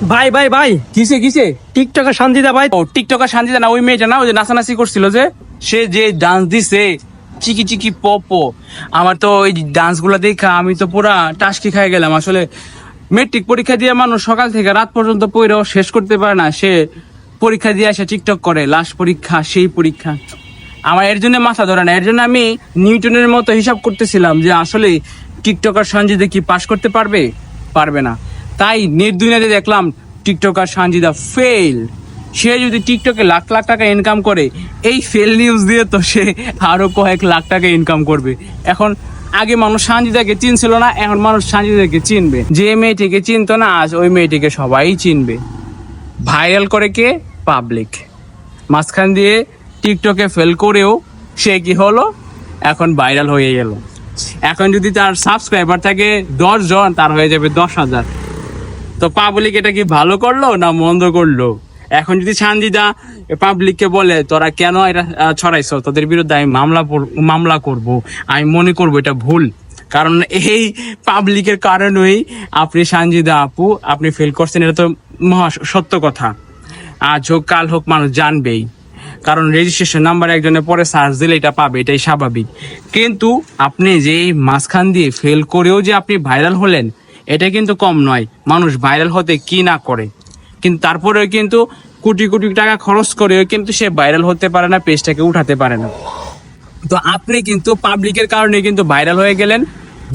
ভাই ভাই ভাই, কিসে কিসে? টিকটকে শান্তিদা ভাই। ও টিকটকার শান্তিদা না, ওই মেয়েটা না, ওই যে নাচানাচি করছিল, যে সে যে ডান্স দিছে চিকি চিকি পপ, আমার তো ওই ডান্স গুলা দেখা আমি তো পুরা টাসকি খাই গেলাম। আসলে মেট্রিক পরীক্ষা দিয়ে মানুষ সকাল থেকে রাত পর্যন্ত পড়াও শেষ করতে পারে না, সে পরীক্ষা দিয়ে এসে টিকটক করে, লাস্ট পরীক্ষা সেই পরীক্ষা। আমার এর জন্য মাথা ধরে না, এর জন্য আমি নিউটনের মতো হিসাব করতেছিলাম যে আসলে টিকটকার সঞ্জিদা কি পাস করতে পারবে, পারবে না। তাই নেট দুনিয়াতে দেখলাম টিকটকার সঞ্জিদা ফেল। সে যদি টিকটকে লাখ লাখ টাকা ইনকাম করে, এই ফেল নিউজ দিয়ে তো সে আরো কয়েক লাখ টাকা ইনকাম করবে। এখন আগে মানুষ সঞ্জিদাকে চিনছিল না, এখন মানুষ সঞ্জিদাকে চিনবে। যে মেয়েটিকে চিনতো না, আজ ওই মেয়েটিকে সবাই চিনবে। ভাইরাল করে কে? পাবলিক। মাঝখান দিয়ে টিকটকে ফেল করেও সে কি হলো, এখন ভাইরাল হয়ে গেল। এখন যদি তার সাবস্ক্রাইবার থাকে 10 জন, তার হয়ে যাবে 10,000। তো পাবলিক এটা কি ভালো করলো না মন্দ করলো? এখন যদি সঞ্জিদা পাবলিককে বলে তোরা কেন এটা ছড়াইছো, তোদের বিরুদ্ধে আমি মামলা করব, আমি মনে করব এটা ভুল। কারণ এই পাবলিকের কারণেই আপনি সঞ্জিদা আপু আপনি ফেল করছেন, এটা তো মহা সত্য কথা। আজ হোক কাল হোক মানুষ জানবেই, কারণ রেজিস্ট্রেশন নাম্বার একজনের পরে সার্চ দিলে এটা পাবে, এটাই স্বাভাবিক। কিন্তু আপনি যে এই মাঝখান দিয়ে ফেল করেও যে আপনি ভাইরাল হলেন, এটা কিন্তু কম নয়। মানুষ ভাইরাল হতে কি না করে, কিন্তু তারপরেও কিন্তু কোটি কোটি টাকা খরচ করেও কিন্তু সে ভাইরাল হতে পারে না, পেজটাকে উঠাতে পারে না। তো আপনি কিন্তু পাবলিকের কারণে কিন্তু ভাইরাল হয়ে গেলেন।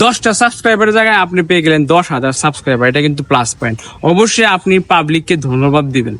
10টা সাবস্ক্রাইবারের জায়গায় আপনি পেয়ে গেলেন 10,000 সাবস্ক্রাইবার, এটা কিন্তু প্লাস পয়েন্ট। অবশ্যই আপনি পাবলিককে ধন্যবাদ দিবেন।